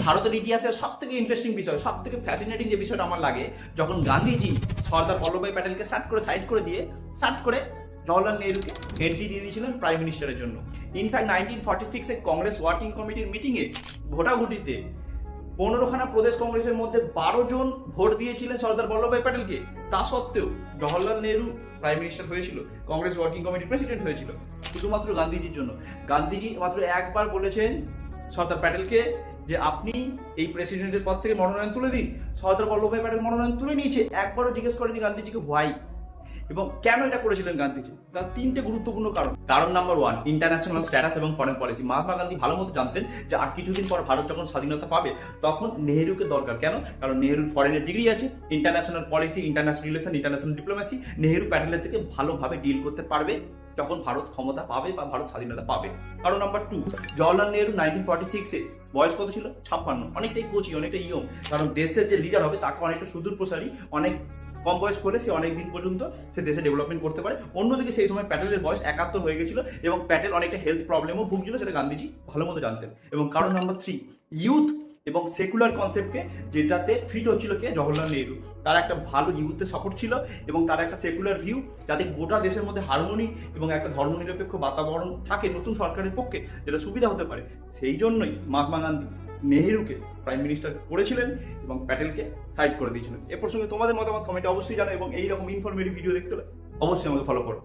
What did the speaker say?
ভারতের ইতিহাসের সব থেকে ইন্টারেস্টিং বিষয়, সব থেকে ফ্যাসিনেটিং যে বিষয়টা আমার লাগে, যখন গান্ধীজি সর্দার বল্লভভাই প্যাটেলকে সাইড করে জওয়াহরলাল নেহরুকে এন্ট্রি দিয়ে দিয়েছিলেন প্রাইম মিনিস্টারের জন্য। ইনফ্যাক্ট 1946-এ কংগ্রেস ওয়ার্কিং কমিটির মিটিংয়ে ভোটাভুটিতে 15খানা প্রদেশ কংগ্রেসের মধ্যে 12 জন ভোট দিয়েছিলেন সর্দার বল্লভভাই প্যাটেলকে। তা সত্ত্বেও জওহরলাল নেহরু প্রাইম মিনিস্টার হয়েছিল, কংগ্রেস ওয়ার্কিং কমিটির প্রেসিডেন্ট হয়েছিল শুধুমাত্র গান্ধীজির জন্য। গান্ধীজি মাত্র একবার বলেছেন সর্দার প্যাটেলকে যে আপনি এই প্রেসিডেন্টের পদ থেকে মনোনয়ন তুলে দিন। সর্দার বল্লভভাই প্যাটেল মনোনয়ন তুলে নিয়েছে, একবারও জিজ্ঞেস করেনি গান্ধীজিকে হোয়াই এবং কেন এটা করেছিলেন গান্ধীজি। তার 3টে গুরুত্বপূর্ণ কারণ নাম্বার 1, ইন্টারন্যাশনাল স্ট্যাটাস এবং ফরেন পলিসি। মহাত্মা গান্ধী ভালো মতো জানতেন যে আর কিছুদিন পর ভারত যখন স্বাধীনতা পাবে তখন নেহরুকে দরকার। কেন? কারণ নেহরুর ফরেনের ডিগ্রি আছে, international policy, international relation, international diplomacy Nehru প্যাটেলের থেকে ভালোভাবে ডিল করতে পারবে যখন ভারত ক্ষমতা পাবে বা ভারত স্বাধীনতা পাবে। কারণ নাম্বার 2, জওয়াহরলাল নেহরু 1946-এ বয়স কত ছিল? 56, অনেকটাই কোচি, অনেকটা ইয়ং। কারণ দেশের যে লিডার হবে তাকে অনেকটা সুদূর প্রসারী, অনেক কম বয়স করে সে অনেক দিন পর্যন্ত সে দেশে ডেভেলপমেন্ট করতে পারে। অন্যদিকে সেই সময় প্যাটেলের বয়স 71 হয়ে গেছিল এবং প্যাটেল অনেকটা হেলথ প্রবলেমও ভুগছিল, সেটা গান্ধীজি ভালো মতো জানতেন। এবং কারণ নাম্বার 3, ইউথ এবং সেকুলার কনসেপ্টকে যেটাতে ফিট হচ্ছিল কে? জওহরলাল নেহরু। তার একটা ভালো ইউথের সাপোর্ট ছিল এবং তার একটা সেকুলার ভিউ, যাতে গোটা দেশের মধ্যে হারমোনি এবং একটা ধর্মনিরপেক্ষ বাতাবরণ থাকে নতুন সরকারের পক্ষে, যেটা সুবিধা হতে পারে। সেই জন্যই মহাত্মা গান্ধী নেহরুকে প্রাইম মিনিস্টার করেছিলেন এবং প্যাটেলকে সাইড করে দিয়েছিলেন। এ প্রসঙ্গে তোমাদের মতামত কমেন্টে অবশ্যই জানাও এবং এইরকম ইনফরমেটিভ ভিডিও দেখতে হলে অবশ্যই আমাকে ফলো করো।